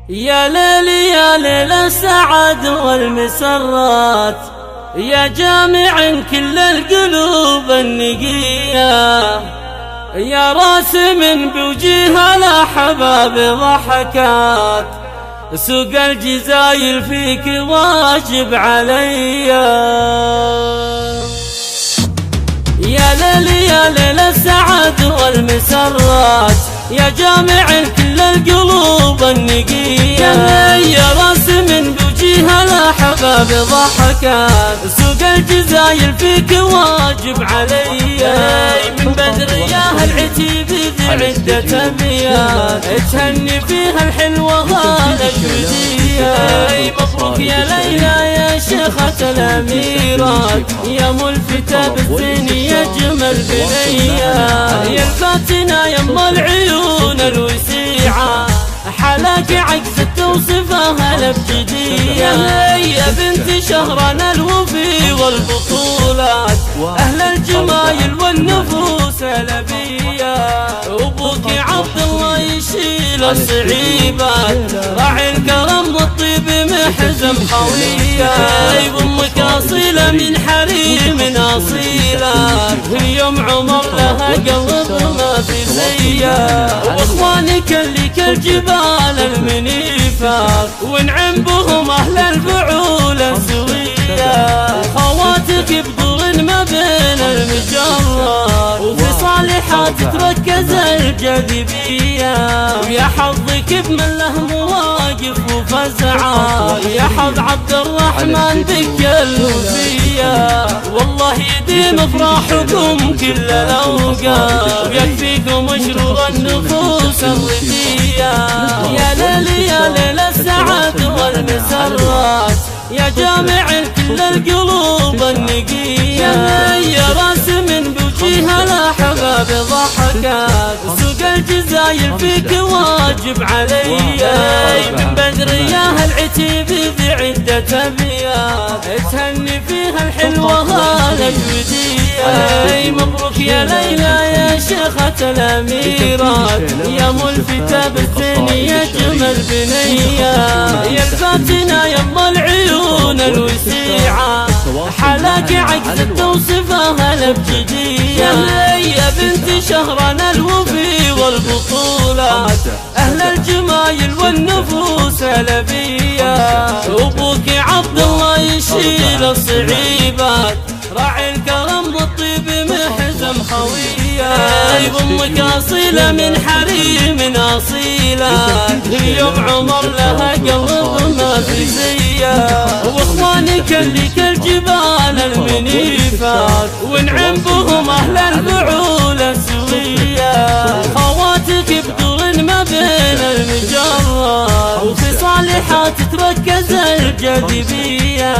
يا ليل يا ليل السعد والمسرات، يا جامع كل القلوب النقية، يا راسم بوجيه الأحباب ضحكات، سوق الجزايل فيك واجب عليا. يا ليل يا ليل السعد والمسرات، يا جامع كل القلوب النقية، يا راسم بوجيه الأحباب ضحكات، سوق الجزايل فيك واجب عليا. من بدر يا العتيب ذي عدة أبيات، تهني فيها الحلوة غالة الجودية. مبروك يا ليلى يا شيخة الأميرات، يا ملفتة بالثنية جمل بنية، يا الفاتنة يما العيون الوسيعة، حلاك عجز توصفها الابجدية. يا بنت شهرنا الوفي والبطولات، أهل الجمايل والنفوس الأبية، أبوك عبد الله يشيل الصعيبات، راعي الكرم والطيب محزم حوية. أمك أصيلة من حريم أصيلة، اليوم عمر لها قلب ما في زيه، واخوانك اللي كالجبال المنيفة، ونعم بهم أهل الفعول السوية. خواتك بدور ما بين المجرات، وفي صالحات تركز الجاذبية، ويا حظك بمن له مواقف وفزعات، يا حظ عبد الرحمن بك الوفية، والله يديم افراحكم كل الاوقات، ويكفيكم مشرور النفوس الردية. يا ليل يا ليل السعد والمسرات، يا جامع كل القلوب النقية، يا راسم بوجيه الأحباب ضحكات، سوق الجزايل فيك واجب عليا. من بدر يا العتيب ذي عدة أبيات، تهني فيها الحلوة غالة الودية. مبروك يا ليلى يا شيخة الأميرات، يا ملفتة بالثنية جمل بنية، يا الفاتنة يما العيون الوسيعة، حلاك عجز توصفها الابجدية. يا بنت شهرنا الوفي والبطولات، أهل الجمايل والنفوس الأبية، أبوك عبد الله يشيل الصعيبات، راعي الكرم والطيب محزم خوية. أمك أصيلة من حريم أصيلة، اليوم عمر لها قلب ما في زيه، واخوانك اللي كالجبال المنيفات، ونعم بهم أهل الفعول السوية. خواتك بدور ما بين المجرات، وفي صالحات تركز الجاذبية،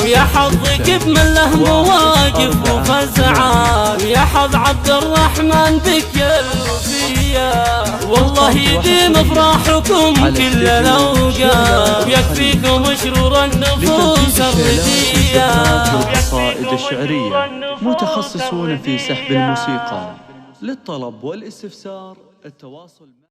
ويا حظك بمن له مواقف وفزعات، ويا حظ عبد الرحمن بك الوفية، والله يديم افراحكم كل الاوقات، ويكفيكم مشرور النفوس الردية. القصائد الشعرية متخصصون في سحب الموسيقى. للطلب والاستفسار التواصل